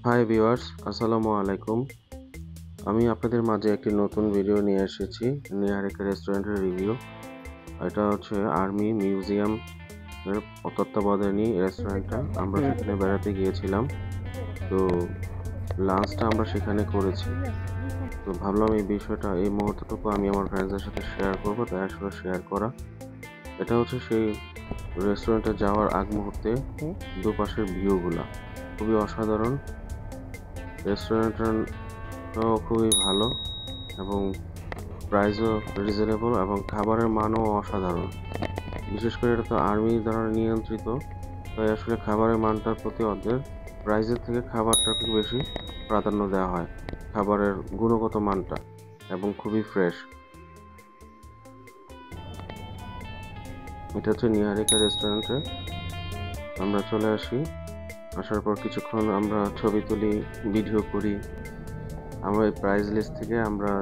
Hi viewers, আসসালামু আলাইকুম। আমি আপনাদের মাঝে একটি নতুন ভিডিও নিয়ে এসেছি নিহারিকা রেস্টুরেন্টের রিভিউ। এটা হচ্ছে আর্মি মিউজিয়াম এর তত্ত্বাবধানী রেস্টুরেন্টটা। আমরা সেখানে বেড়াতে গিয়েছিলাম। তো লাঞ্চটা আমরা সেখানে করেছি। তো ভাবলাম এই বিষয়টা এই মুহূর্তটুকু আমি আমার ফ্রেন্ডসদের সাথে শেয়ার করব, তাই আসলে শেয়ার করা। এটা হচ্ছে সেই রেস্টুরেন্টে যাওয়ার আগ মুহূর্তে দুপাশের ভিউগুলা খুবই অসাধারণ। রেস্টুরেন্টটাও খুবই ভালো এবং প্রাইসও রিজনেবল এবং খাবারের মানও অসাধারণ। বিশেষ করে এটা তো আর্মি দ্বারা নিয়ন্ত্রিত, তাই আসলে খাবারের মানটার প্রতি ওদের প্রাইসের থেকে খাবারটাকে বেশি প্রাধান্য দেওয়া হয়, খাবারের গুণগত মানটা, এবং খুবই ফ্রেশ। এটা হচ্ছে নিহারিকা রেস্টুরেন্টে আমরা চলে আসি। আসার পর কিছুক্ষণ আমরা ছবি তুলি, ভিডিও করি। আমরা এই প্রাইস লিস্ট থেকে আমরা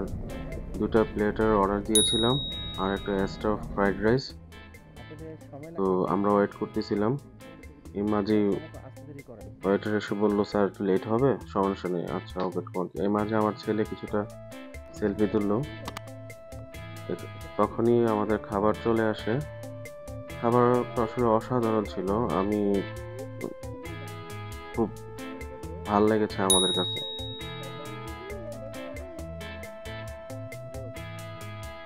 2টা প্লেটের অর্ডার দিয়েছিলাম আর একটা এক্সট্রা ফ্রাইড রাইস। তো আমরা ওয়েট করতেছিলাম, এই মাঝে ওয়েটার এসে বললো, স্যার একটু লেট হবে, সমস্যা নেই, আচ্ছা ওয়েট করতে। এই মাঝে আমার ছেলে কিছুটা সেলফি তুললো। তখনই আমাদের খাবার চলে আসে। খাবার তো আসলে অসাধারণ ছিল, আমি খুব ভাল লেগেছে আমাদের কাছে।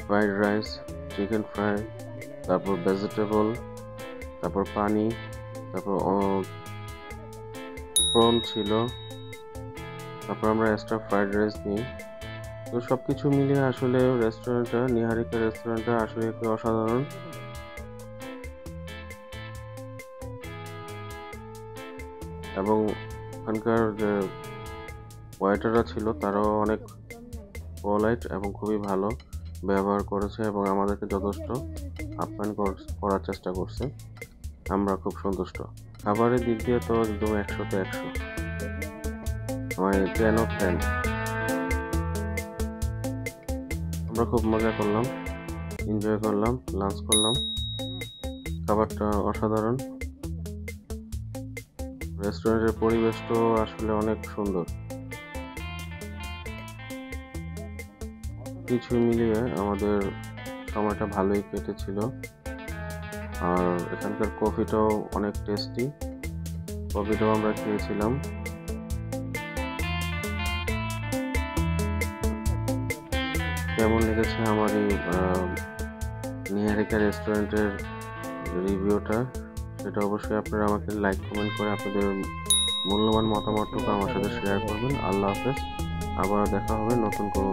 ফ্রাইড রাইস, চিকেন ফ্রাই, তারপর ভেজিটেবল, তারপর পানি, তারপর প্রন ছিল, তারপর আমরা এক্সট্রা ফ্রাইড রাইস নিই। তো সবকিছু মিলিয়ে আসলে রেস্টুরেন্টটা, নিহারিকা রেস্টুরেন্টটা আসলে একটু অসাধারণ। এবং ওখানকার যে ওয়েটাররা ছিল তারাও অনেক পোলাইট এবং খুবই ভালো ব্যবহার করেছে এবং আমাদেরকে যথেষ্ট আপ্যায়ন করার চেষ্টা করছে। আমরা খুব সন্তুষ্ট। খাবারের দিক দিয়ে তো একদম 100-তে 100, মানে 10 of 10। আমরা খুব মজা করলাম, এনজয় করলাম, লাঞ্চ করলাম। খাবারটা অসাধারণ। রেস্টুরেন্টের পরিবেশটাও আসলে অনেক সুন্দর। কিছু মিলিয়ে আমাদের সময়টা ভালোই কেটেছিল। আর এখানকার কফিটাও অনেক টেস্টি, কফিটাও আমরা খেয়েছিলাম। কেমন লেগেছে আমার এই নিহারিকা রেস্টুরেন্টের রিভিউটা, সেটা অবশ্যই আপনারা আমাকে লাইক কমেন্ট করে আপনাদের মূল্যবান মতামতটুকু আমার সাথে শেয়ার করবেন। আল্লাহ হাফেজ। আবার দেখা হবে নতুন কোনো